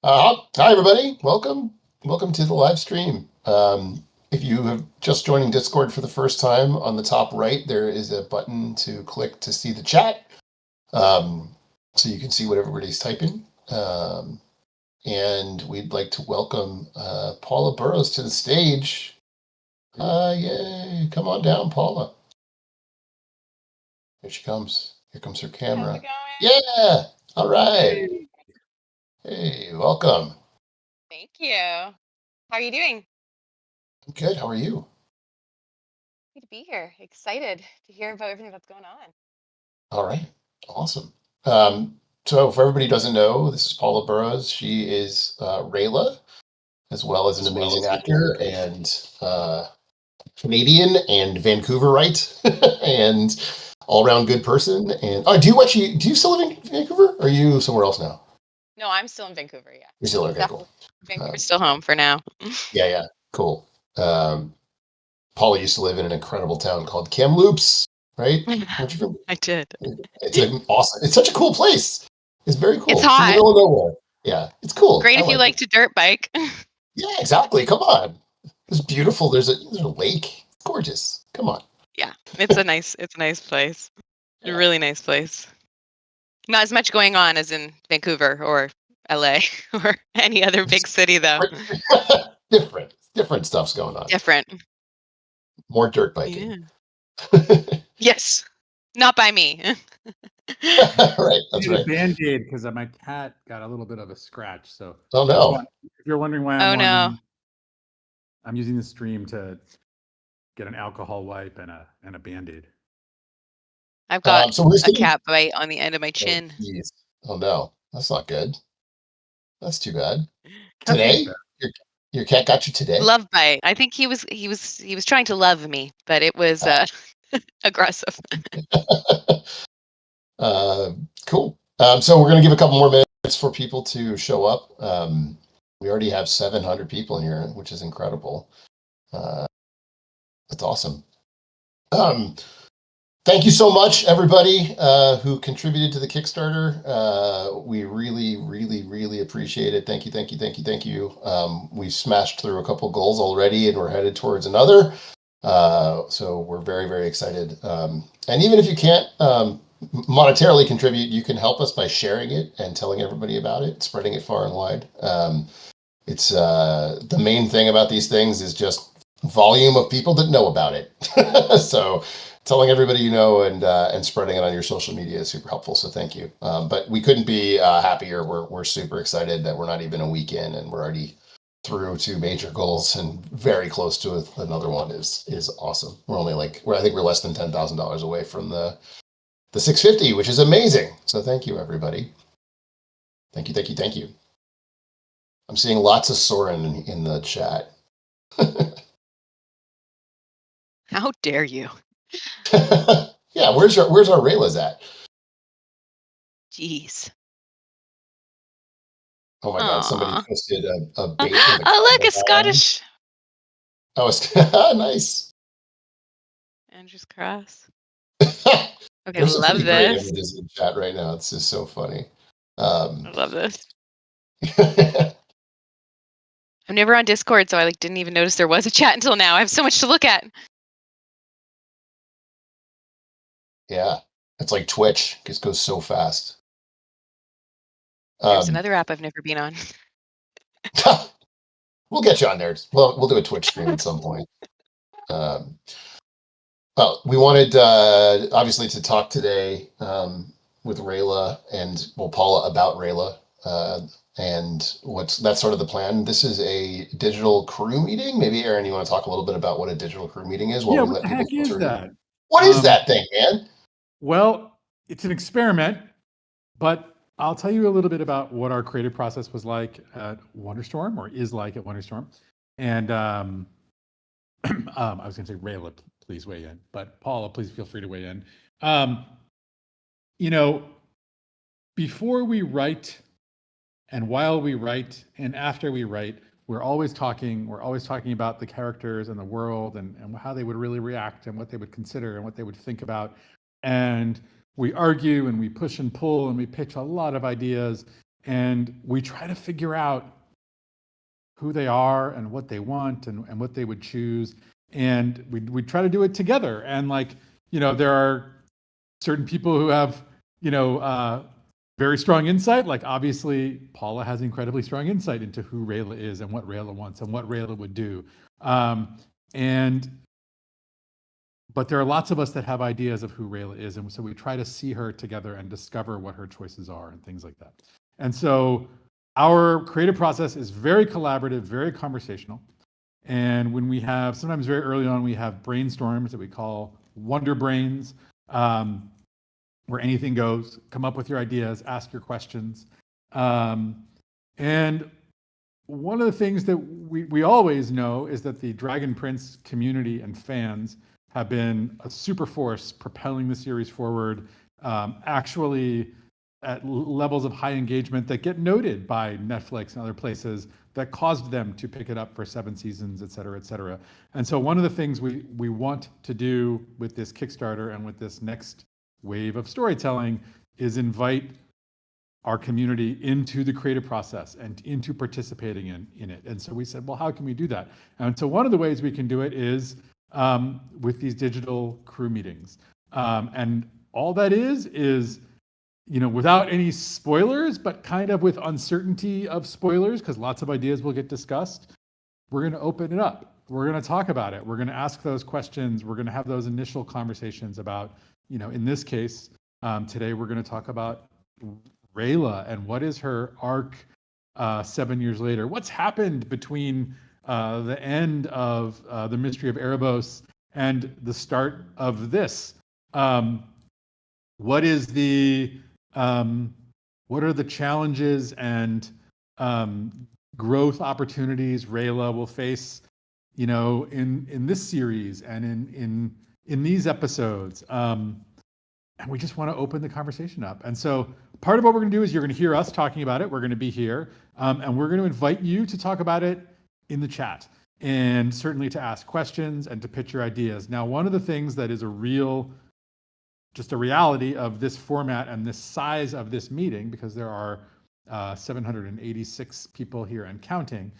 Hi, everybody. Welcome to the live stream. If you have just joining Discord for the first time, on the top right, there is a button to click to see the chat. So you can see what everybody's typing. And we'd like to welcome Paula Burrows to the stage. Yay. Come on down, Paula. Here she comes. Here comes her How's camera. it going? Yeah. All right. Hey, welcome. Thank you. How are you doing? Good. How are you? Good to be here. Excited to hear about everything that's going on. All right. Awesome. So for everybody who doesn't know, this is Paula Burrows. She is Rayla, as well as an amazing actor and Canadian and Vancouverite and all-around good person. And do you still live in Vancouver? Or are you somewhere else now? No, I'm still in Vancouver. Yeah. You're still okay, cool. Vancouver's still home for now. Yeah, cool. Paula used to live in an incredible town called Kamloops, right? Weren't you from? I did. It's awesome. It's such a cool place. It's very cool. It's It's in the hot. middle of nowhere. Yeah, it's cool. Great I if you like it. to dirt bike. Yeah, exactly. Come on. It's beautiful. There's a lake. It's gorgeous. Come on. Yeah, it's a nice place. Yeah. A really nice place. Not as much going on as in Vancouver or LA or any other big city, though. Different stuff's going on. Different. More dirt biking. Yeah. Yes. Not by me. Right, that's right. A Band-Aid because my cat got a little bit of a scratch. So oh no. If you're wondering why I'm using the stream to get an alcohol wipe and a Band-Aid. I've got a cat bite on the end of my chin. Oh no, that's not good. That's too bad. Today? Your cat got you today? Love bite. I think he was trying to love me, but it was aggressive. Cool. So we're going to give a couple more minutes for people to show up. We already have 700 people in here, which is incredible. That's awesome. Thank you so much, everybody who contributed to the Kickstarter. We really, really, really appreciate it. Thank you. We've smashed through a couple goals already, and we're headed towards another. So we're very, very excited. And even if you can't monetarily contribute, you can help us by sharing it and telling everybody about it, spreading it far and wide. It's the main thing about these things is just volume of people that know about it. So telling everybody you know and spreading it on your social media is super helpful. So thank you. But we couldn't be happier. We're super excited that we're not even a week in and we're already through two major goals and very close to another one is awesome. We're only I think we're less than $10,000 away from the 650, which is amazing. So thank you, everybody. Thank you. I'm seeing lots of Soren in the chat. How dare you? Yeah, where's our Rayla's at? Jeez. Oh my God! Somebody posted a bait. Oh, look, it's Scottish. Oh, it's nice. Andrew's Cross. Okay, There's love some this. great images in chat right now. It's just so funny. I love this. I'm never on Discord, so I didn't even notice there was a chat until now. I have so much to look at. Yeah, it's like Twitch. It just goes so fast. There's another app I've never been on. We'll get you on there. Well, we'll do a Twitch stream at some point. Well, we wanted obviously to talk today with Rayla and Paula about Rayla and that's sort of the plan. This is a digital crew meeting. Maybe Aaron, you want to talk a little bit about what a digital crew meeting is? Yeah, what the heck is that? What is that thing, man? Well, it's an experiment, but I'll tell you a little bit about what our creative process was like at Wonderstorm, or is like at Wonderstorm. And I was going to say, Rayla, please weigh in, but Paula, please feel free to weigh in. Before we write, and while we write, and after we write, we're always talking about the characters and the world and how they would really react and what they would consider and what they would think about. And we argue and we push and pull and we pitch a lot of ideas. and we try to figure out who they are and what they want and what they would choose. And we try to do it together. And like, there are certain people who have, very strong insight. Like obviously Paula has incredibly strong insight into who Rayla is and what Rayla wants and what Rayla would do. But there are lots of us that have ideas of who Rayla is. And so we try to see her together and discover what her choices are and things like that. And so our creative process is very collaborative, very conversational. And when we have, sometimes very early on, we have brainstorms that we call Wonder Brains, where anything goes. Come up with your ideas, ask your questions. And one of the things that we always know is that the Dragon Prince community and fans have been a super force propelling the series forward, actually at levels of high engagement that get noted by Netflix and other places that caused them to pick it up for 7 seasons, et cetera, et cetera. And so one of the things we want to do with this Kickstarter and with this next wave of storytelling is invite our community into the creative process and into participating in it. And so we said, well, how can we do that? And so one of the ways we can do it is with these digital crew meetings. And all that is, without any spoilers, but kind of with uncertainty of spoilers, because lots of ideas will get discussed, we're going to open it up. We're going to talk about it. We're going to ask those questions. We're going to have those initial conversations about, in this case, today we're going to talk about Rayla and what is her arc 7 years later. What's happened between the end of The Mystery of Erebos and the start of this? What is what are the challenges and growth opportunities Rayla will face, in this series and in these episodes? And we just want to open the conversation up. And so part of what we're going to do is you're going to hear us talking about it. We're going to be here, and we're going to invite you to talk about it in the chat, and certainly to ask questions and to pitch your ideas. Now, one of the things that is just a reality of this format and this size of this meeting, because there are 786 people here and counting,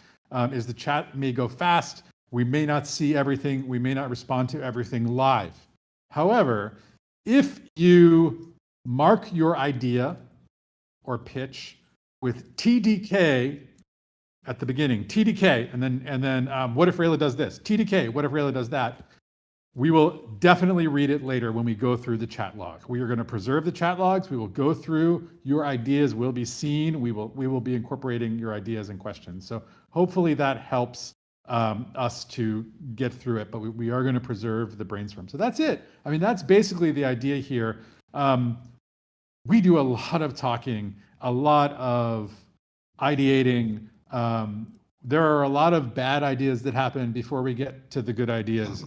is the chat may go fast. We may not see everything. We may not respond to everything live. However, if you mark your idea or pitch with TDK at the beginning, TDK, and then what if Rayla does this? TDK, what if Rayla does that? We will definitely read it later when we go through the chat log. We are going to preserve the chat logs. We will go through your ideas, will be seen. We will be incorporating your ideas and questions. So hopefully that helps us to get through it, but we are going to preserve the brainstorm. So that's it. I mean, that's basically the idea here. We do a lot of talking, a lot of ideating. There are a lot of bad ideas that happen before we get to the good ideas.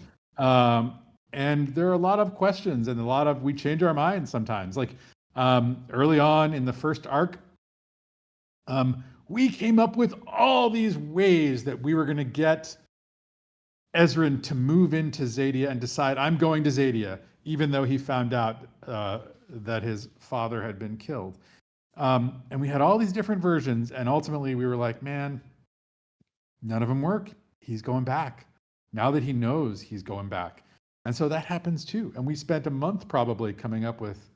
And there are a lot of questions and we change our minds sometimes. Like early on in the first arc, we came up with all these ways that we were going to get Ezran to move into Zadia and decide, I'm going to Zadia, even though he found out that his father had been killed. And we had all these different versions, and ultimately we were like, man, none of them work. He's going back. Now that he knows, he's going back. And so that happens too. And we spent a month probably coming up with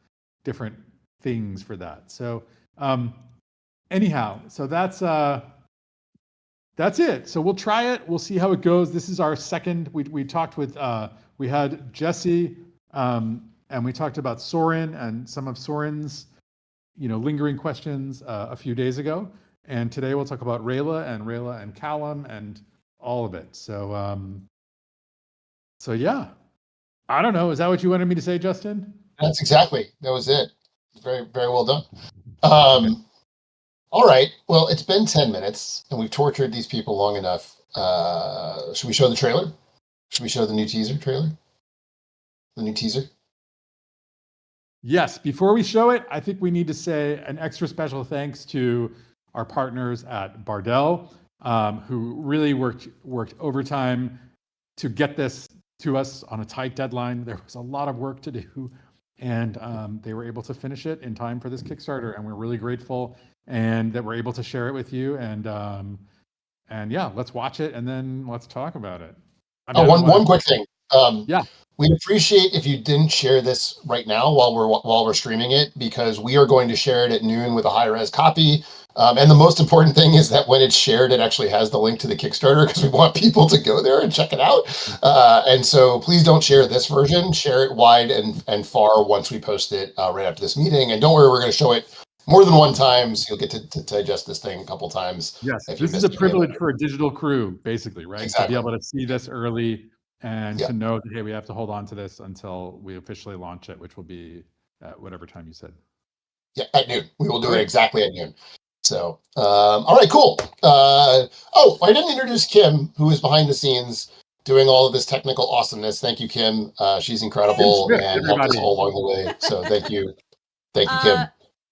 different things for that. So anyhow, so that's it. So we'll try it. We'll see how it goes. This is our second. We talked with we had Jesse and we talked about Soren and some of Soren's lingering questions a few days ago. And today we'll talk about Rayla and Callum and all of it. So yeah, I don't know. Is that what you wanted me to say, Justin? That's exactly. That was it. Very, very well done. All right. Well, it's been 10 minutes and we've tortured these people long enough. Should we show the trailer? Should we show the new teaser trailer? The new teaser? Yes. Before we show it, I think we need to say an extra special thanks to our partners at Bardell, who really worked overtime to get this to us on a tight deadline. There was a lot of work to do. and they were able to finish it in time for this Kickstarter, and we're really grateful and that we're able to share it with you. And yeah, let's watch it and then let's talk about it. I mean, I don't know One quick thing. Yeah. We'd appreciate if you didn't share this right now while we're streaming it, because we are going to share it at noon with a high res copy. And the most important thing is that when it's shared, it actually has the link to the Kickstarter, because we want people to go there and check it out. And so please don't share this version. Share it wide and far once we post it right after this meeting. And don't worry, we're going to show it more than one time, so you'll get to digest this thing a couple times. Yes, if you this is a missed any of it. privilege for a digital crew, basically, right? Exactly. To be able to see this early and Yeah. to know that, hey, we have to hold on to this until we officially launch it, which will be at whatever time you said. Yeah, at noon. We will do All it right. exactly at noon. So, all right, cool. Oh, I didn't introduce Kim, who is behind the scenes doing all of this technical awesomeness. Thank you, Kim. She's incredible Swift, and helped us everybody. all along the way. So thank you. Thank you, Kim.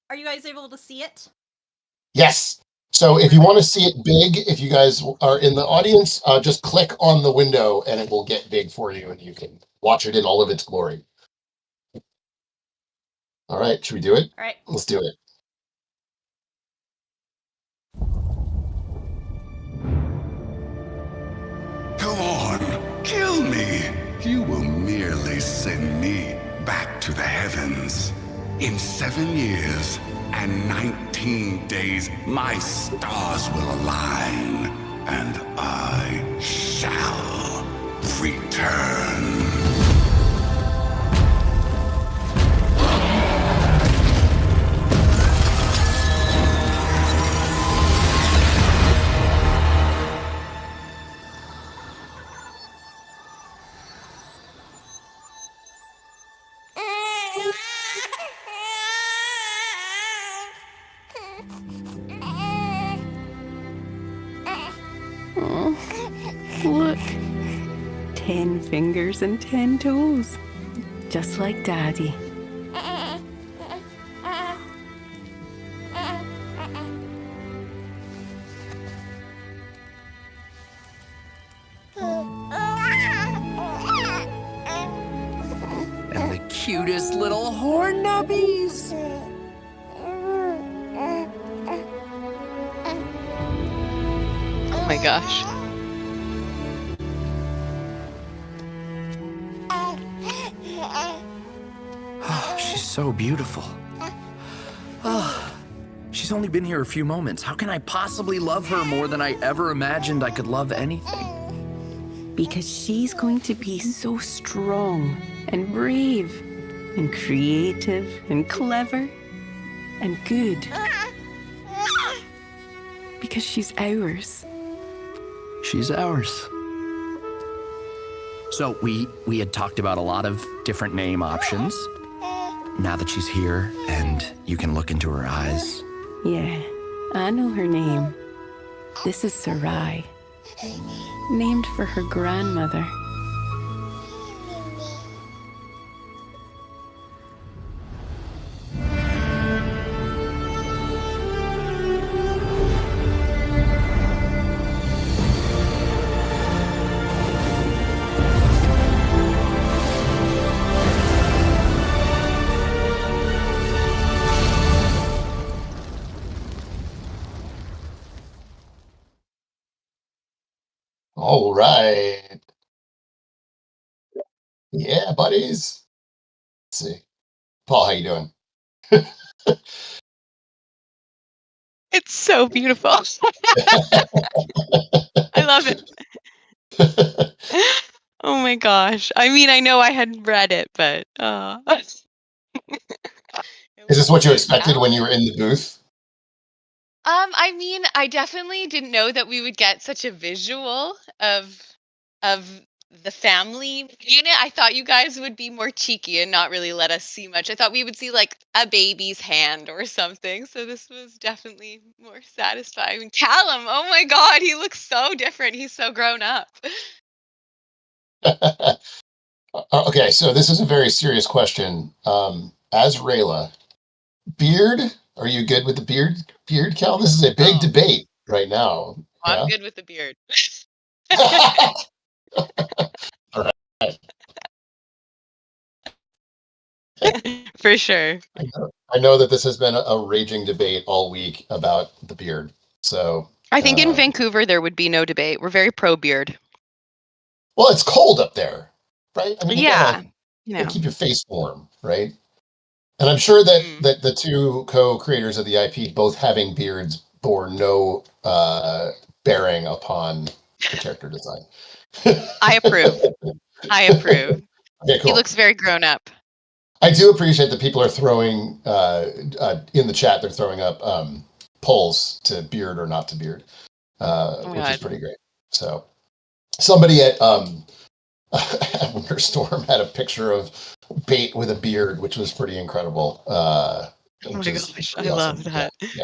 Are you guys able to see it? Yes. So if you want to see it big, if you guys are in the audience, just click on the window and it will get big for you and you can watch it in all of its glory. All right, should we do it? All right. Let's do it. Go on, kill me. You will merely send me back to the heavens. In 7 years and 19 days, my stars will align, and I shall return. Oh, look. 10 fingers and 10 toes. Just like Daddy. And the cutest little horn nubbies. Oh my gosh. Oh, she's so beautiful. Oh, she's only been here a few moments. How can I possibly love her more than I ever imagined I could love anything? Because she's going to be so strong and brave and creative and clever and good. Because she's ours. She's ours. So we had talked about a lot of different name options. Now that she's here and you can look into her eyes. Yeah, I know her name. This is Sarai. Named for her grandmother. All right. Yeah, buddies. Let's see. Paul, how you doing? It's so beautiful. I love it. Oh my gosh. I mean, I know I had read it, but Is this what you expected when you were in the booth? I mean, I definitely didn't know that we would get such a visual of the family unit. I thought you guys would be more cheeky and not really let us see much. I thought we would see like a baby's hand or something. So this was definitely more satisfying. Callum, oh my God, he looks so different. He's so grown up. Okay, so this is a very serious question. As Rayla, beard, are you good with the beard, Cal? This is a big Oh. debate right now. I'm good with the beard. All right. For sure. I know that this has been a raging debate all week about the beard. So I think in Vancouver there would be no debate. We're very pro beard. well, it's cold up there, right? I mean, you Yeah. gotta keep your face warm, right? And I'm sure that the two co-creators of the IP, both having beards, bore no bearing upon the character design. I approve. I approve. Okay, cool. He looks very grown up. I do appreciate that people are throwing in the chat. They're throwing up polls to beard or not to beard, which is pretty great. So somebody at Winterstorm had a picture of Bait with a beard, which was pretty incredible. Oh my gosh, I love that. Yeah,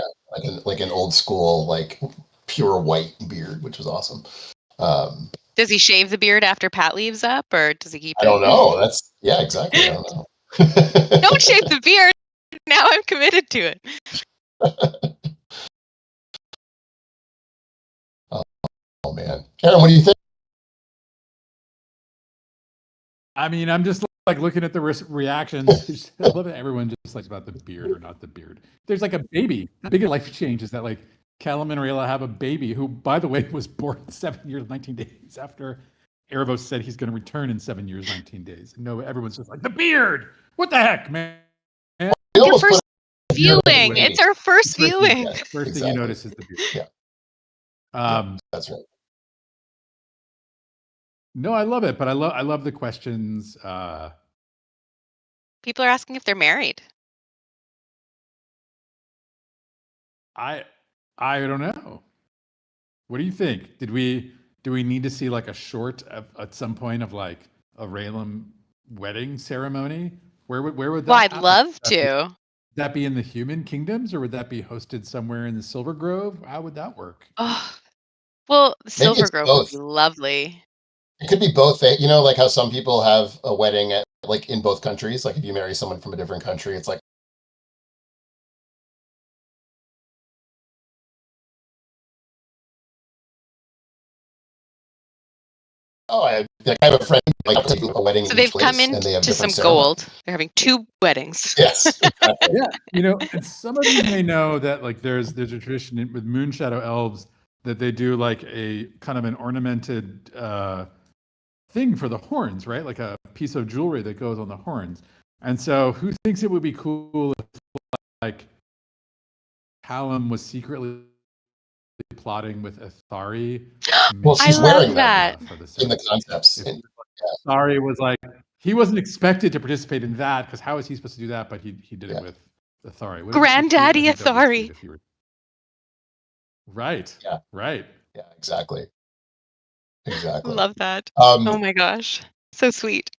like an old school, like pure white beard, which was awesome. Does he shave the beard after Pat leaves up, or does he keep it? I don't know. Yeah, exactly. I don't know. Don't shave the beard. Now I'm committed to it. Oh man, Aaron, what do you think? I mean, I'm just like looking at the reactions. I love that everyone just likes about the beard or not the beard. There's like a baby. The big life change is that like Callum and Rayla have a baby who, by the way, was born 7 years, 19 days after Erebos said he's going to return in 7 years, 19 days. No, everyone's just like, the beard! What the heck, man? Your first viewing. It's our first viewing. First thing you notice is the beard. Yeah. That's right. No, I love it, but I love the questions. People are asking if they're married. I don't know. What do you think? Do we need to see like a short at some point of like a Rayla wedding ceremony? Where would that? Well, I'd love to. Would that be in the human kingdoms, or would that be hosted somewhere in the Silver Grove? How would that work? Oh, well, Silver Grove would be lovely. It could be both. You know, like how some people have a wedding at like in both countries. Like if you marry someone from a different country, it's like. Oh, I have a friend like a wedding. So they've come into some gold. They're having 2 weddings. Yes. Exactly. Yeah, you know, and some of you may know that like there's a tradition with Moonshadow elves that they do like a kind of an ornamented thing for the horns, right? Like a piece of jewelry that goes on the horns. And so, who thinks it would be cool if like Callum was secretly plotting with Athari? Well, she's wearing that in the concepts. Athari was like, he wasn't expected to participate in that because how is he supposed to do that? But he did it with Athari. Granddaddy Athari. Right. Yeah. Right. Yeah. Exactly. Love that. Oh my gosh, so sweet.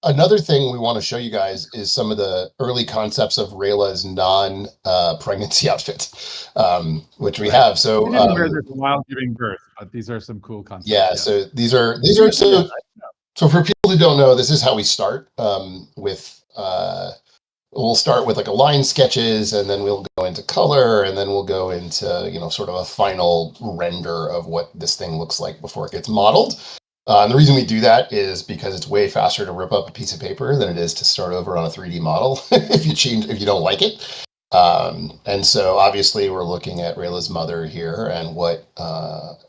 Another thing we want to show you guys is some of the early concepts of Rayla's non-pregnancy outfit, which we have. So while giving birth, but these are some cool concepts. Yeah. So these are so for people who don't know, this is how we start with. We'll start with like a line sketches, and then we'll go into color, and then we'll go into sort of a final render of what this thing looks like before it gets modeled. And the reason we do that is because it's way faster to rip up a piece of paper than it is to start over on a 3D model if you don't like it. And so obviously we're looking at Rayla's mother here and what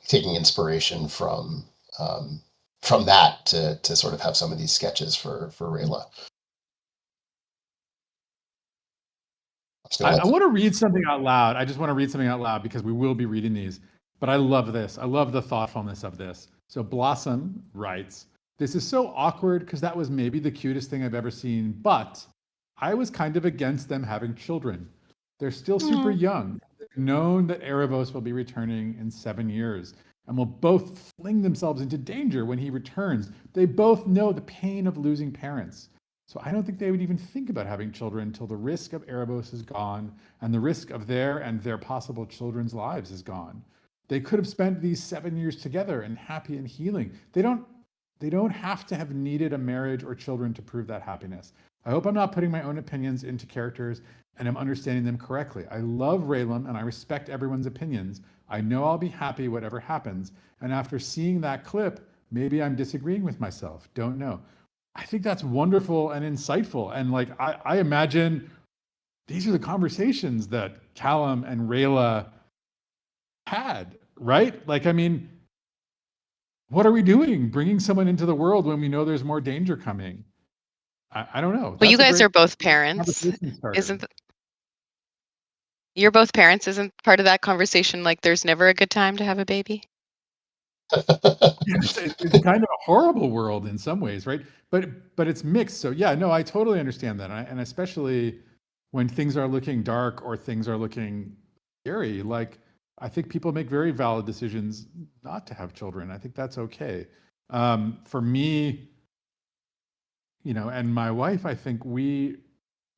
taking inspiration from that to sort of have some of these sketches for Rayla. I want to read something out loud. I just want to read something out loud because we will be reading these. But I love this. I love the thoughtfulness of this. So Blossom writes, "This is so awkward because that was maybe the cutest thing I've ever seen, but I was kind of against them having children. They're still super young. They've known that Erebos will be returning in 7 years and will both fling themselves into danger when he returns. They both know the pain of losing parents. So I don't think they would even think about having children until the risk of Erebos is gone and the risk of their and their possible children's lives is gone. They could have spent these 7 years together and happy and healing. They don't have to have needed a marriage or children to prove that happiness. I hope I'm not putting my own opinions into characters and I'm understanding them correctly. I love Rayla and I respect everyone's opinions. I know I'll be happy whatever happens. And after seeing that clip, maybe I'm disagreeing with myself. Don't know. I think that's wonderful and insightful. And like, I imagine these are the conversations that Callum and Rayla had, right? Like, I mean, what are we doing bringing someone into the world when we know there's more danger coming? I don't know. Well, you That's a guys great are both parents. conversation starter. You're both parents. Isn't part of that conversation like there's never a good time to have a baby? It's kind of a horrible world in some ways, right? But it's mixed. So yeah, no, I totally understand that, and especially when things are looking dark or things are looking scary. Like, I think people make very valid decisions not to have children. I think that's okay. For me, and my wife, I think we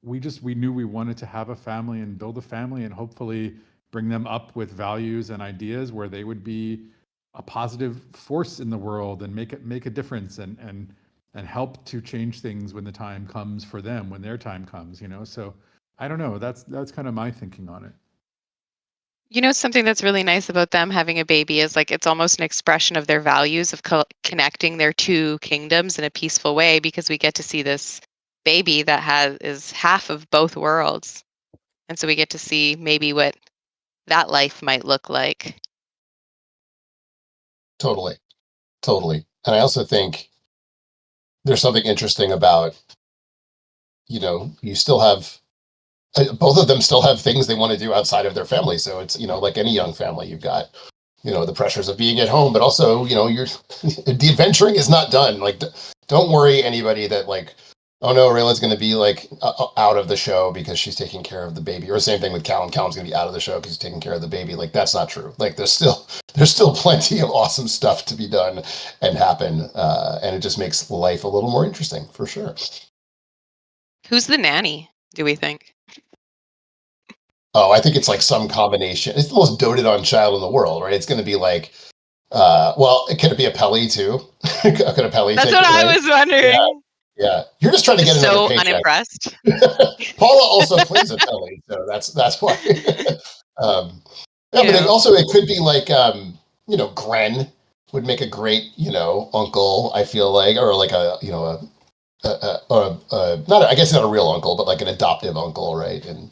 knew we wanted to have a family and build a family and hopefully bring them up with values and ideas where they would be a positive force in the world and make a difference and help to change things when the time comes for them, when their time comes, So I don't know. That's kind of my thinking on it. Something that's really nice about them having a baby is like it's almost an expression of their values of connecting their two kingdoms in a peaceful way, because we get to see this baby that is half of both worlds. And so we get to see maybe what that life might look like. Totally. And I also think there's something interesting about, you still have, both of them still have things they want to do outside of their family. So it's, like any young family, you've got, the pressures of being at home, but also, the adventuring is not done. Like, don't worry anybody that like, oh no, Rayla's going to be like out of the show because she's taking care of the baby, or same thing with Callum. Callum's going to be out of the show because he's taking care of the baby. Like, that's not true. Like, there's still plenty of awesome stuff to be done and happen. And it just makes life a little more interesting for sure. Who's the nanny, do we think? Oh, I think it's like some combination. It's the most doted on child in the world, right? It's going to be like, can it be a Pelly too? Could a Pelly That's take what it I away? was wondering. Yeah. You're just trying to get Just another so paycheck. unimpressed. Paula also plays a Pelly, so that's why. But it could be like, Gren would make a great, uncle, I feel like, or like I guess not a real uncle, but like an adoptive uncle, right? And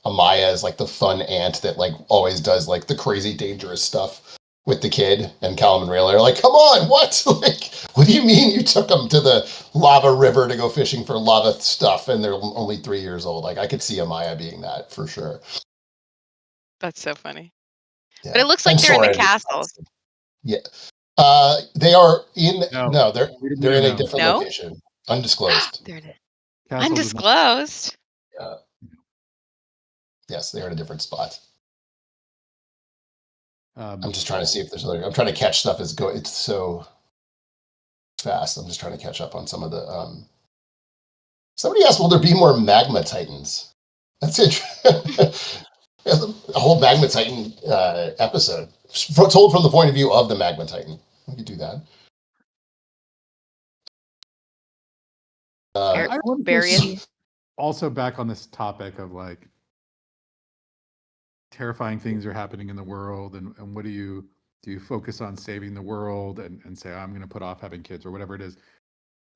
Amaya is like the fun aunt that like always does like the crazy dangerous stuff with the kid, and Callum and Rayla are like, come on, what? Like, what do you mean you took them to the lava river to go fishing for lava stuff and they're only 3 years old? Like, I could see Amaya being that for sure. That's so funny. Yeah. But it looks like they're in the castle. Yeah. They are in, no, they're in a different No? location. Undisclosed. Undisclosed? Yeah. Yes, they're in a different spot. I'm just trying to see if there's other. I'm trying to catch stuff as go. It's so fast. I'm just trying to catch up on some of the. Somebody asked, "Will there be more magma titans?" That's it. A whole magma titan episode told from the point of view of the magma titan. We could do that. I want to also back on this topic of like terrifying things are happening in the world, and what do you focus on saving the world and say, I'm going to put off having kids or whatever it is.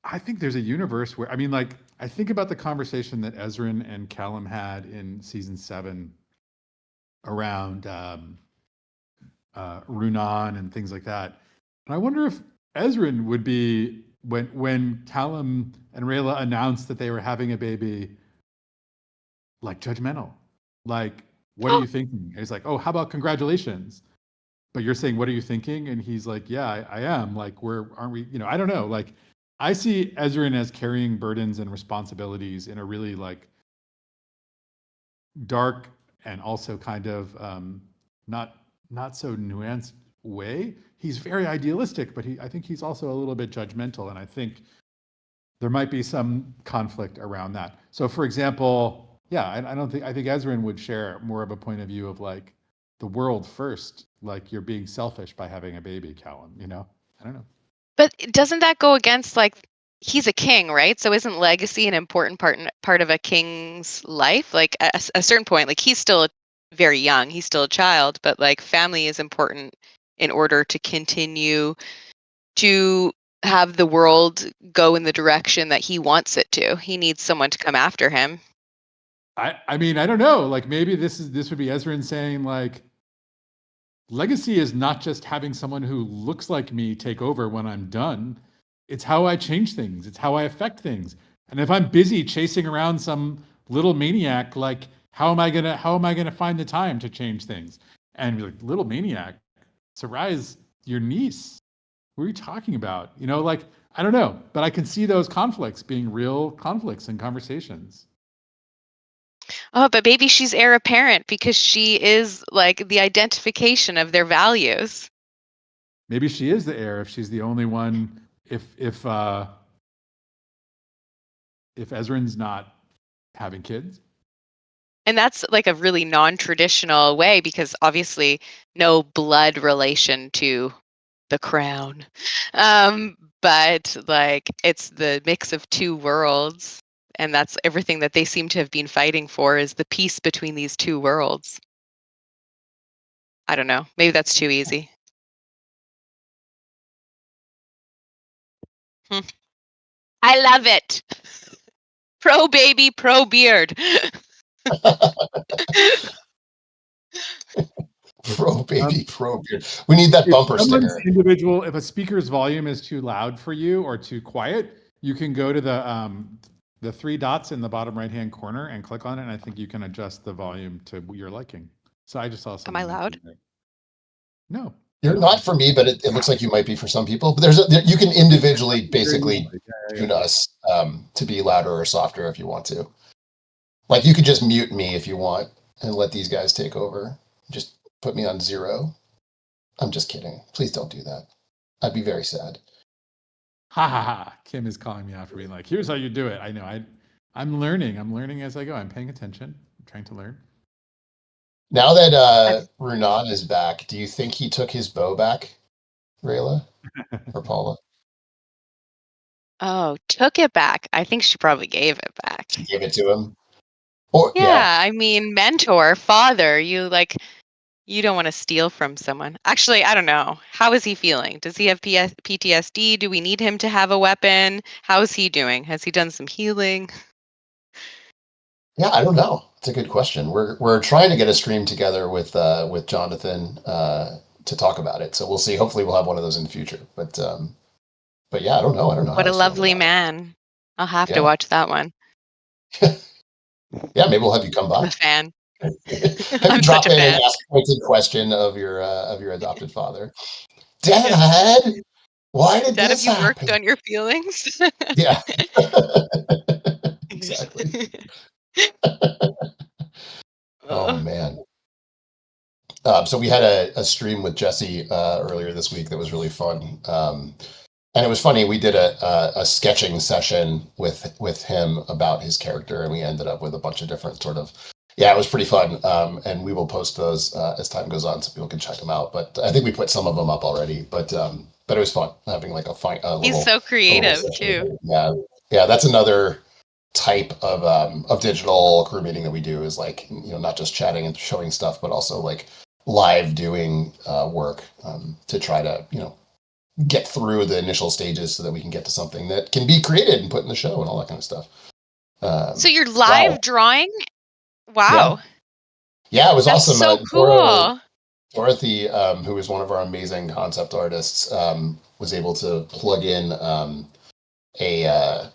I think there's a universe where, I think about the conversation that Ezrin and Callum had in season 7 around Runan and things like that. And I wonder if Ezrin would be, when Callum and Rayla announced that they were having a baby, like judgmental. Like, what are you thinking? And he's like, oh, how about congratulations? But you're saying, what are you thinking? And he's like, yeah, I am. Like, aren't we, I don't know. Like, I see Ezrin as carrying burdens and responsibilities in a really like dark and also kind of not so nuanced way. He's very idealistic, but I think he's also a little bit judgmental. And I think there might be some conflict around that. So for example, yeah, I think Ezrin would share more of a point of view of like the world first, like you're being selfish by having a baby, Callum, I don't know. But doesn't that go against like, he's a king, right? So isn't legacy an important part of a king's life? Like at a certain point, like he's still very young, he's still a child, but like family is important in order to continue to have the world go in the direction that he wants it to. He needs someone to come after him. I mean, I don't know. Like maybe this would be Ezran saying like, legacy is not just having someone who looks like me take over when I'm done. It's how I change things. It's how I affect things. And if I'm busy chasing around some little maniac, like how am I gonna find the time to change things? And be like, little maniac, Sarai is your niece. What are you talking about? You know, like I don't know, but I can see those conflicts being real conflicts and conversations. Oh, but maybe she's heir apparent because she is like the identification of their values. Maybe she is the heir if she's the only one. If Ezran's not having kids. And that's like a really non-traditional way because obviously no blood relation to the crown. But like it's the mix of two worlds. And that's everything that they seem to have been fighting for is the peace between these two worlds. I don't know. Maybe that's too easy. I love it. Pro baby, pro beard. Pro baby, pro beard. We need that bumper sticker. If a speaker's volume is too loud for you or too quiet, you can go to the three dots in the bottom right-hand corner and click on it, and I think you can adjust the volume to your liking. So I just saw something. Am I loud? No. You're not for me, but it looks like you might be for some people. But you can individually basically tune us to be louder or softer if you want to. Like you could just mute me if you want and let these guys take over. Just put me on 0. I'm just kidding. Please don't do that. I'd be very sad. Ha ha ha. Kim is calling me out for being like, here's how you do it. I know. I'm learning. I'm learning as I go. I'm paying attention. I'm trying to learn. Now that Runan is back, do you think he took his bow back, Rayla or Paula? Oh, took it back. I think she probably gave it back. She gave it to him? Or Yeah, I mean, mentor, father, you don't want to steal from someone. Actually, I don't know. How is he feeling? Does he have PTSD? Do we need him to have a weapon? How is he doing? Has he done some healing? Yeah, I don't know. It's a good question. We're trying to get a stream together with Jonathan to talk about it. So we'll see. Hopefully, we'll have one of those in the future. But yeah, I don't know. What a lovely man. I'll have to watch that one. Yeah, maybe we'll have you come by. I'm a fan. Have you drop in and ask a pointed question of your adopted father? Dad, why did Dad, this have you happen? worked on your feelings? Yeah. Exactly. Oh man. So we had a stream with Jesse earlier this week that was really fun. And it was funny. We did a sketching session with him about his character, and we ended up with a bunch of different sort of. Yeah, it was pretty fun. And we will post those as time goes on, so people can check them out. But I think we put some of them up already. But it was fun having like He's so creative too. Yeah. That's another type of digital crew meeting that we do is like not just chatting and showing stuff, but also like live doing work to try to get through the initial stages so that we can get to something that can be created and put in the show and all that kind of stuff. So you're live drawing? Wow. Yeah, it was That's awesome. So cool. Dorothy, who is one of our amazing concept artists, was able to plug in a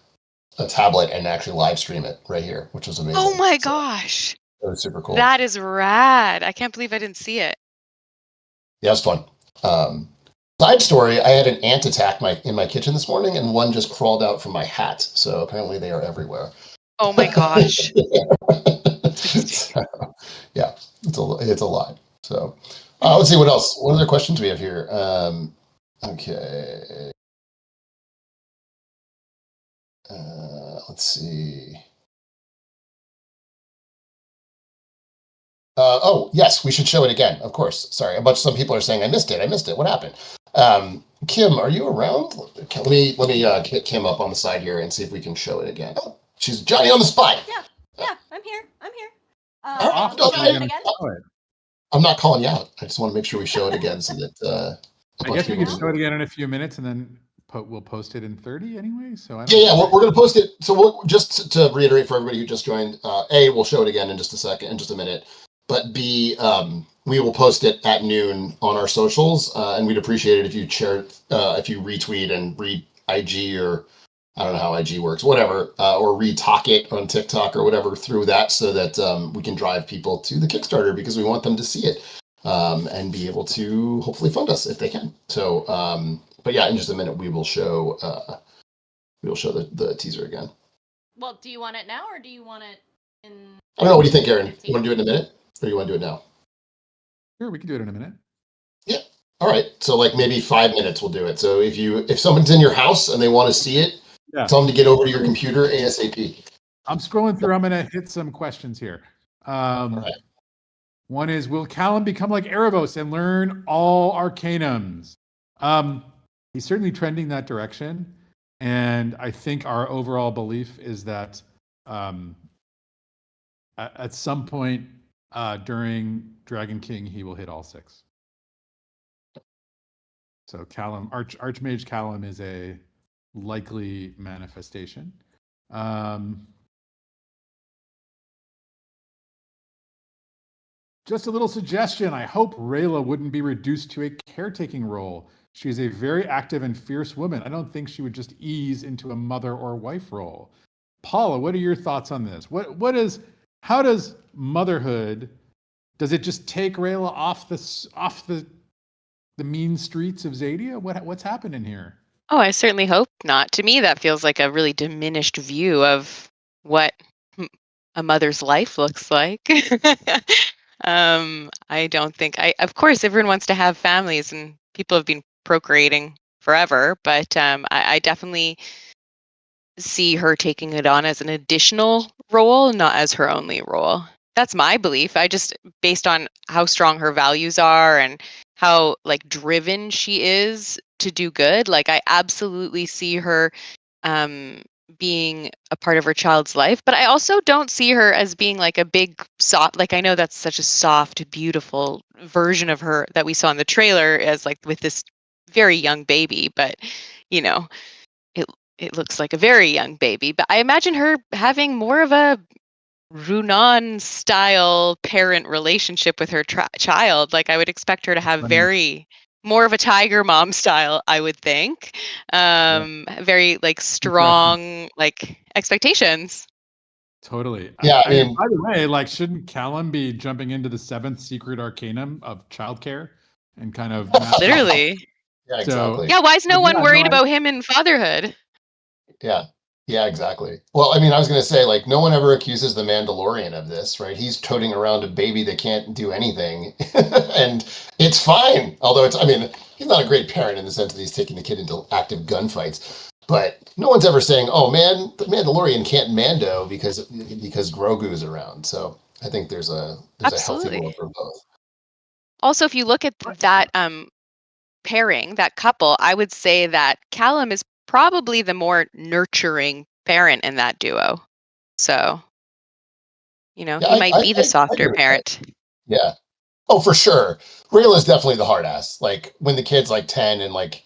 tablet and actually live stream it right here, which was amazing. Oh my gosh. It was super cool. That is rad. I can't believe I didn't see it. Yeah, it was fun. Side story, I had an ant attack in my kitchen this morning, and one just crawled out from my hat. So apparently they are everywhere. Oh my gosh. So, yeah, it's a lot. So let's see what else. What other questions we have here? Okay. Let's see. Oh, yes, we should show it again. Of course. Sorry, some people are saying I missed it. What happened? Kim, are you around? Let me get Kim up on the side here and see if we can show it again. Oh, she's Johnny on the spot. Yeah, I'm here. I'm not calling you out. I just want to make sure we show it again so that. I guess we can show it again in a few minutes, and then we'll post it in 30 anyway. So Yeah, we're going to post it. So just to reiterate for everybody who just joined, A, we'll show it again in just a minute. But B, we will post it at noon on our socials, and we'd appreciate it if you share, if you retweet and IG, or I don't know how IG works, whatever, or retalk it on TikTok or whatever through that, so that we can drive people to the Kickstarter, because we want them to see it and be able to hopefully fund us if they can. So, but yeah, in just a minute we will show the teaser again. Well, do you want it now or do you want it in? I don't know. What do you think, Aaron? You want to do it in a minute, or you want to do it now? Sure, we can do it in a minute. Yeah. All right. So like maybe 5 minutes we'll do it. So if someone's in your house and they want to see it, tell them to get over to your computer ASAP. I'm scrolling through. I'm going to hit some questions here. All right. One is, will Callum become like Erebos and learn all Arcanums? He's certainly trending that direction. And I think our overall belief is that at some point during Dragon King, he will hit all 6. So Callum, Archmage Callum is a likely manifestation. Just a little suggestion. I hope Rayla wouldn't be reduced to a caretaking role. She's a very active and fierce woman. I don't think she would just ease into a mother or wife role. Paula, what are your thoughts on this? How does motherhood, does it just take Rayla off the mean streets of Zadia? What's happening here? Oh, I certainly hope not. To me, that feels like a really diminished view of what a mother's life looks like. I don't think of course, everyone wants to have families and people have been procreating forever, but I definitely see her taking it on as an additional role, not as her only role. That's my belief. I just, based on how strong her values are and how like driven she is to do good, like I absolutely see her being a part of her child's life, but I also don't see her as being like a big soft, like I know that's such a soft, beautiful version of her that we saw in the trailer as like with this very young baby, but you know, it looks like a very young baby, but I imagine her having more of a Runan style parent relationship with her child. Like I would expect her to have more of a tiger mom style, I would think. Very like strong like expectations. Totally. Yeah, I mean, by the way, like, shouldn't Callum be jumping into the 7th secret arcanum of childcare and kind of literally? Yeah, exactly. Yeah, why is no one worried about him in fatherhood? Yeah, exactly. Well, I mean, I was going to say, like, no one ever accuses the Mandalorian of this, right? He's toting around a baby that can't do anything, and it's fine. Although he's not a great parent in the sense that he's taking the kid into active gunfights. But no one's ever saying, "Oh man, the Mandalorian can't Mando because Grogu's around." So I think there's a healthy role for both. Also, if you look at that pairing, that couple, I would say that Callum is probably the more nurturing parent in that duo. So, he might be the softer parent. Yeah. Oh, for sure. Rayla's definitely the hard ass. Like when the kid's like 10 and like,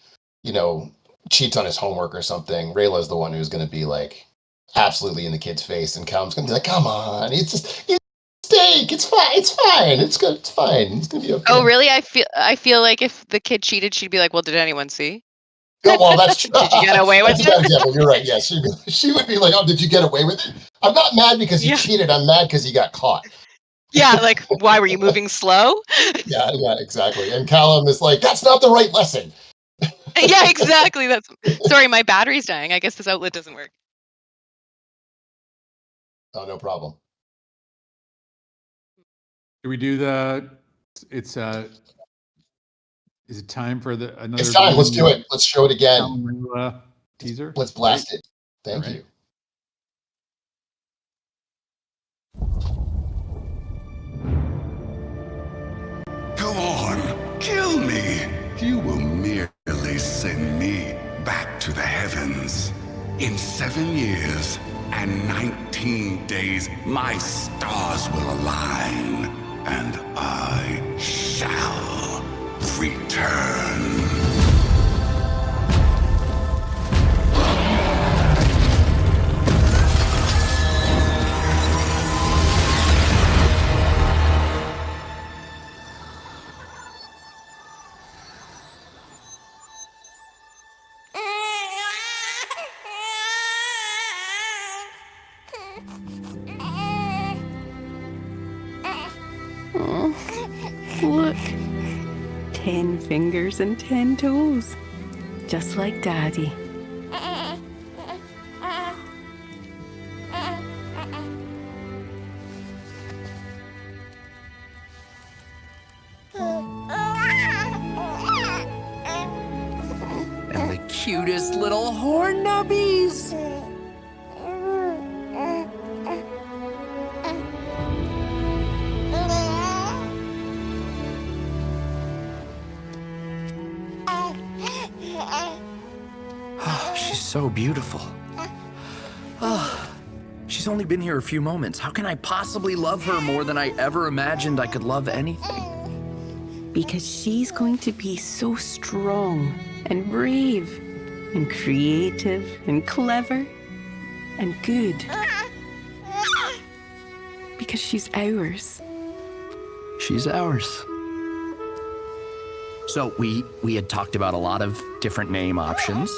cheats on his homework or something, Rayla's the one who's going to be like absolutely in the kid's face, and Callum's going to be like, "Come on, it's steak. It's fine. It's fine. It's good. It's fine. It's going to be okay." Oh, really? I feel like if the kid cheated, she'd be like, "Well, did anyone see?" No, well, that's true. Did you get away with it? Example. You're right. Yes, she would be like, "Oh, did you get away with it? I'm not mad because you cheated. I'm mad because you got caught." Yeah, like, why were you moving slow? Yeah, exactly. And Callum is like, "That's not the right lesson." Yeah, exactly. Sorry, my battery's dying. I guess this outlet doesn't work. Oh, no problem. Do we do is it time for another? It's time. Let's do it. Let's show it again. Teaser. Let's blast it. Thank you. Go on, kill me. You will merely send me back to the heavens. In 7 years and 19 days, my stars will align, and I shall return. Oh, look. 10 fingers and 10 toes. Just like Daddy. And the cutest little horn nubbies. Oh, she's so beautiful. Oh, she's only been here a few moments. How can I possibly love her more than I ever imagined I could love anything? Because she's going to be so strong and brave and creative and clever and good. Because she's ours. She's ours. So we had talked about a lot of different name options.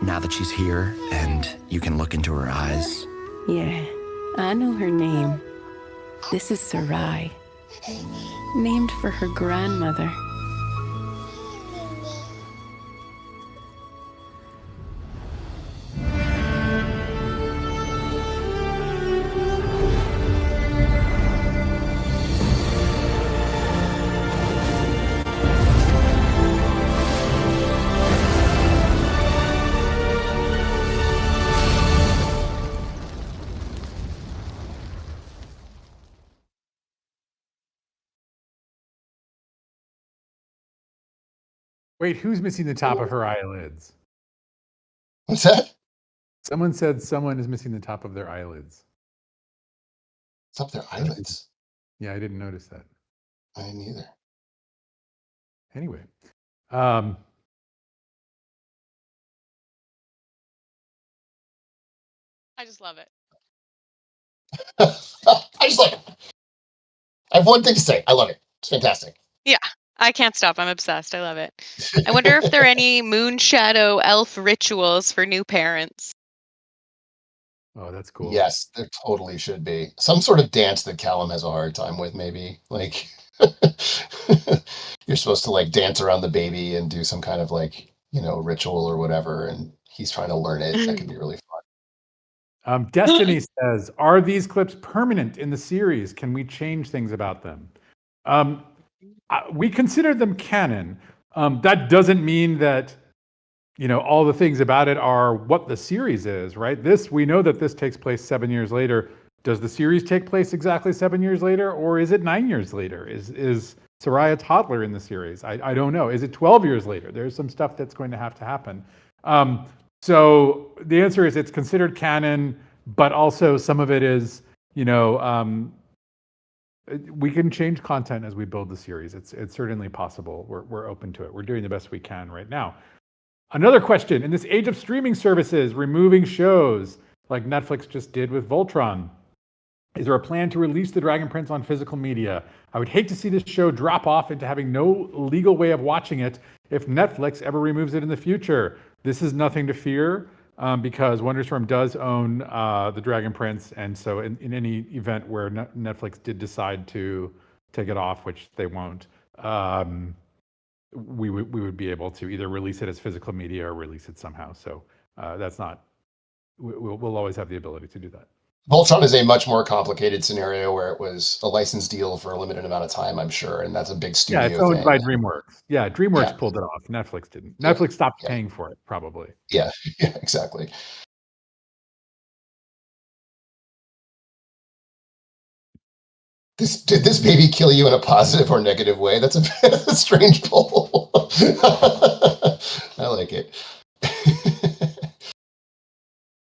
Now that she's here and you can look into her eyes. Yeah, I know her name. This is Sarai. Named for her grandmother. Wait, who's missing the top of her eyelids? What's that? Someone said someone is missing the top of their eyelids. It's up their eyelids. Yeah, I didn't notice that. I didn't either. Anyway, I just love it. I just like it. I have one thing to say. I love it. It's fantastic. Yeah, I can't stop. I'm obsessed. I love it. I wonder if there are any moon shadow elf rituals for new parents. oh, that's cool. Yes, there totally should be some sort of dance that Callum has a hard time with. Maybe like you're supposed to like dance around the baby and do some kind of like ritual or whatever, and he's trying to learn it. That could be really fun. Destiny says, are these clips permanent in the series? Can we change things about them? We consider them canon. That doesn't mean that all the things about it are what the series is, right? We know that this takes place 7 years later. Does the series take place exactly 7 years later, or is it 9 years later? Is Sarai a toddler in the series? I don't know. Is it 12 years later? There's some stuff that's going to happen. So the answer is it's considered canon, but also some of it is, we can change content as we build the series. It's certainly possible. We're open to it. We're doing the best we can right now. Another question, in this age of streaming services, removing shows like Netflix just did with Voltron, is there a plan to release the Dragon Prince on physical media? I would hate to see this show drop off into having no legal way of watching it if Netflix ever removes it in the future. This is nothing to fear because Wonderstorm does own the Dragon Prince, and so in any event where Netflix did decide to take it off, which they won't, we would be able to either release it as physical media or release it somehow. So that's not, we'll always have the ability to do that. Voltron is a much more complicated scenario where it was a license deal for a limited amount of time, I'm sure, and that's a big studio thing. Yeah, it's owned thing. by DreamWorks. Yeah, DreamWorks pulled it off. Netflix didn't. Netflix stopped paying for it, probably. Yeah, exactly. Did this baby kill you in a positive or negative way? That's a strange poll. I like it.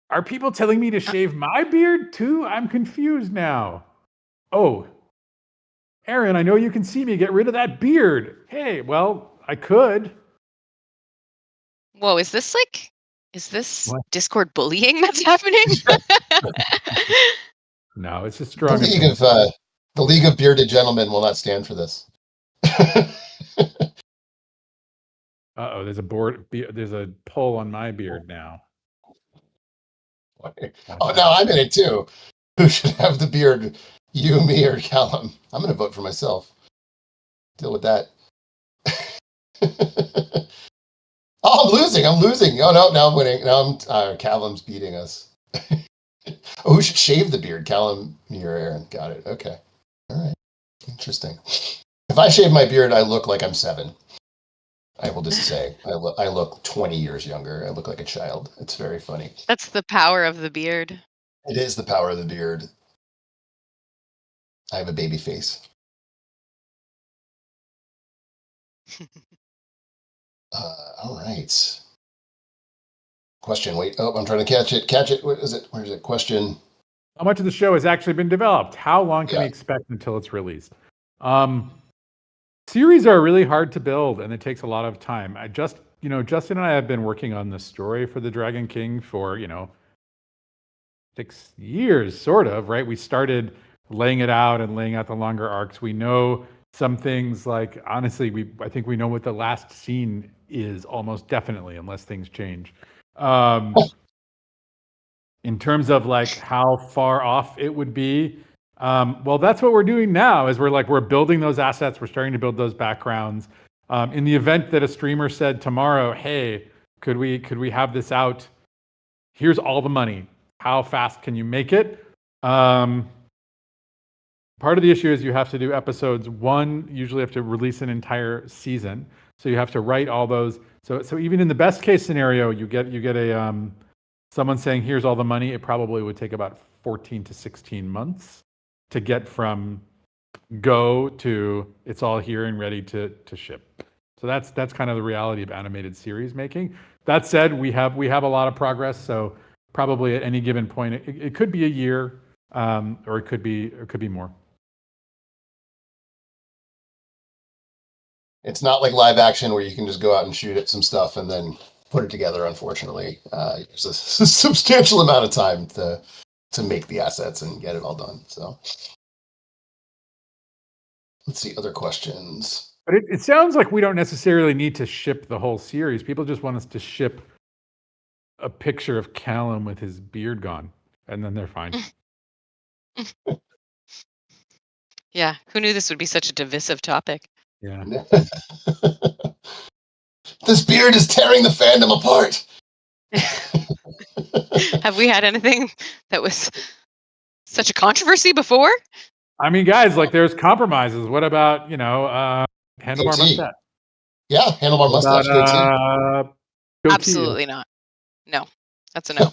Are people telling me to shave my beard too? I'm confused now. Oh, Aaron, I know you can see me. Get rid of that beard. Hey, well, I could. Whoa, is this What? Discord bullying that's happening? No, it's just strong. The League of Bearded Gentlemen will not stand for this. Uh-oh, there's a poll on my beard now. Oh, now I'm in it too. Who should have the beard You, me, or Callum? I'm going to vote for myself. Deal with that. Oh, I'm losing. I'm losing. Oh, no, now I'm winning. Now Callum's beating us. Oh, who should shave the beard? Callum, you or Aaron? Got it. Okay. All right. Interesting. If I shave my beard, I look like I'm 7. I will just say, I look 20 years younger. I look like a child. It's very funny. That's the power of the beard. It is the power of the beard. I have a baby face. All right. Question. Wait. Oh, I'm trying to catch it. Catch it. What is it? Where is it? Question. How much of the show has actually been developed? How long can Yeah. we expect until it's released? Series are really hard to build, and it takes a lot of time. Justin and I have been working on the story for the Dragon King for 6 years, sort of, right? We started laying it out and laying out the longer arcs. We know some things, like, honestly, I think we know what the last scene is almost definitely, unless things change. In terms of like how far off it would be, well, that's what we're doing now. Is we're building those assets. We're starting to build those backgrounds. In the event that a streamer said tomorrow, "Hey, could we have this out? Here's all the money. How fast can you make it?" Part of the issue is you have to do episodes. One, usually have to release an entire season, so you have to write all those. So even in the best case scenario, you get a someone saying, "Here's all the money." It probably would take about 14 to 16 months to get from go to it's all here and ready to ship. So that's kind of the reality of animated series making. That said, we have a lot of progress. So probably at any given point, it could be a year, or it could be more. It's not like live action where you can just go out and shoot at some stuff and then put it together. Unfortunately, there's a substantial amount of time to make the assets and get it all done. So let's see other questions. But it sounds like we don't necessarily need to ship the whole series. People just want us to ship a picture of Callum with his beard gone, and then they're fine. Yeah, who knew this would be such a divisive topic? Yeah. This beard is tearing the fandom apart. Have we had anything that was such a controversy before? I mean, guys, like there's compromises. What about handlebar Goatee. mustache? Yeah, handlebar What mustache. about, goatee? Absolutely not. No, that's a no.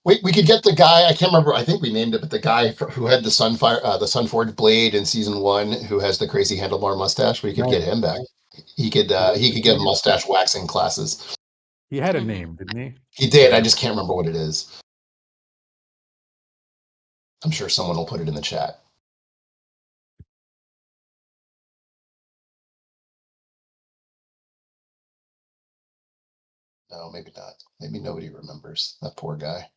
We could get the guy. I can't remember. I think we named it, but the guy who had the Sunforged blade in season 1, who has the crazy handlebar mustache. We could get him back. He could get mustache waxing classes. He had a name, didn't he? He did. I just can't remember what it is. I'm sure someone will put it in the chat. No, maybe not. Maybe nobody remembers. That poor guy.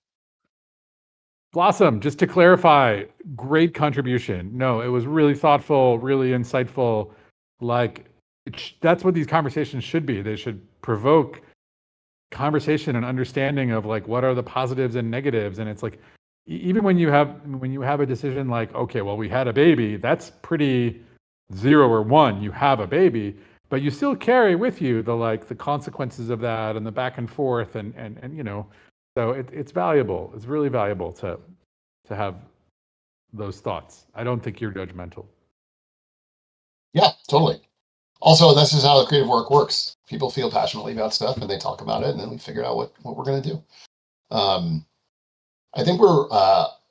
Blossom, just to clarify, great contribution. No, it was really thoughtful, really insightful. Like, that's what these conversations should be. They should provoke conversation and understanding of like what are the positives and negatives. And it's like, even when you have a decision like, okay, well, we had a baby, that's pretty 0 or 1. You have a baby, but you still carry with you the consequences of that and the back and forth and so it's valuable. It's really valuable to have those thoughts. I don't think you're judgmental. Yeah, totally. Also, this is how the creative work works. People feel passionately about stuff and they talk about it, and then we figure out what we're going to do. I think we're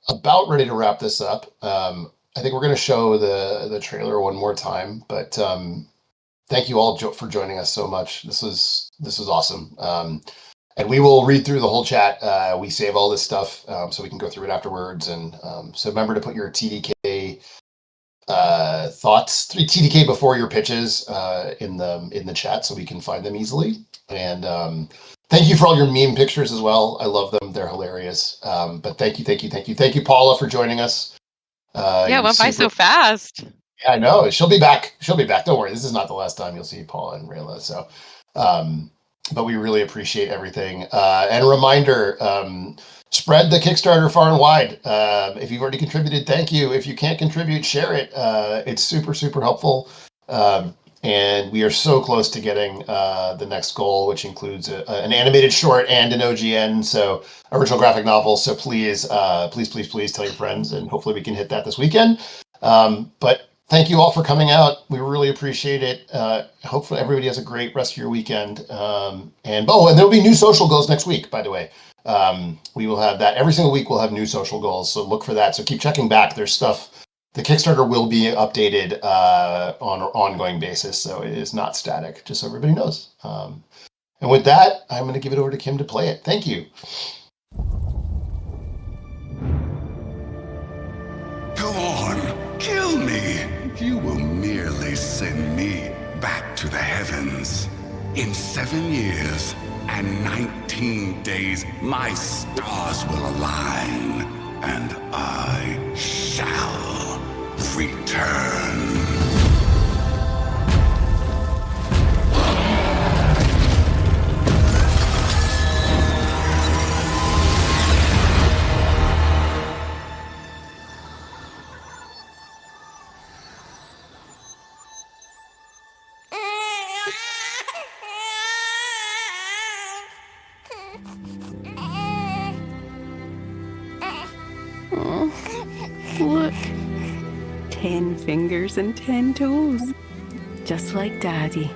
about ready to wrap this up. I think we're going to show the trailer one more time, but thank you all for joining us so much. This was awesome. And we will read through the whole chat. We save all this stuff so we can go through it afterwards. And so remember to put your TDK thoughts, TDK before your pitches in the chat so we can find them easily. And thank you for all your meme pictures as well. I love them. They're hilarious. But thank you, Paula, for joining us. Yeah, it went by so fast. Yeah, I know. She'll be back. Don't worry. This is not the last time you'll see Paula and Rayla. So, but we really appreciate everything. And a reminder, spread the Kickstarter far and wide. If you've already contributed, thank you. If you can't contribute, share it. It's super, super helpful. And we are so close to getting the next goal, which includes an animated short and an OGN, so original graphic novel. So please, please tell your friends, and hopefully we can hit that this weekend. But thank you all for coming out. We really appreciate it. Hopefully everybody has a great rest of your weekend. And there'll be new social goals next week, by the way. We will have that every single week. We'll have new social goals, so look for that. So keep checking back. There's stuff. The Kickstarter will be updated on an ongoing basis, so it is not static, just so everybody knows. And with that, I'm going to give it over to Kim to play it. Thank you. Go on, kill me. You will merely send me back to the heavens. In 7 years and 19 days, my stars will align, and I shall return. Oh, look. 10 fingers and 10 toes. Just like Daddy.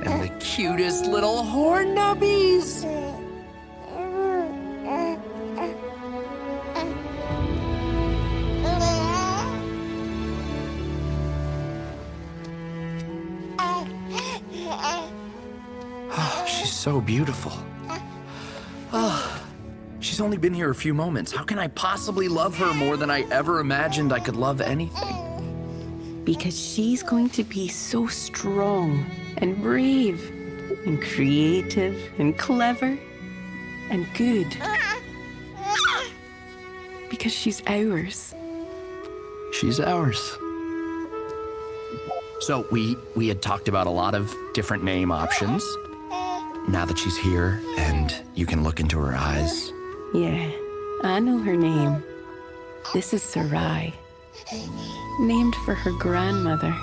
And the cutest little horn nubbies. She's so beautiful. She's only been here a few moments. How can I possibly love her more than I ever imagined I could love anything? Because she's going to be so strong and brave and creative and clever and good. Because she's ours. She's ours. So we had talked about a lot of different name options. Now that she's here and you can look into her eyes. Yeah, I know her name. This is Sarai, named for her grandmother.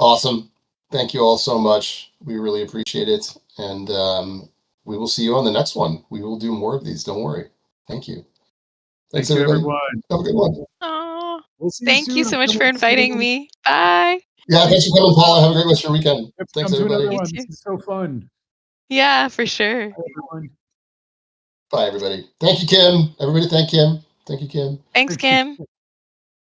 Awesome. Thank you all so much. We really appreciate it. And we will see you on the next one. We will do more of these. Don't worry. Thank you. Thanks, Thank you, everybody. everyone. Have a good one. Oh, We'll see thank you soon. so I'm much for coming to inviting another- me. Bye. Yeah, thanks for coming, Paula. Have a great rest of your weekend. Yep, Thanks, come to everybody. another You one. too. This is so fun. Yeah, for sure. Bye, everyone. Bye, everybody. Thank you, Kim. Everybody, thank Kim. Thank you, Kim. Thanks, Thank you. Kim.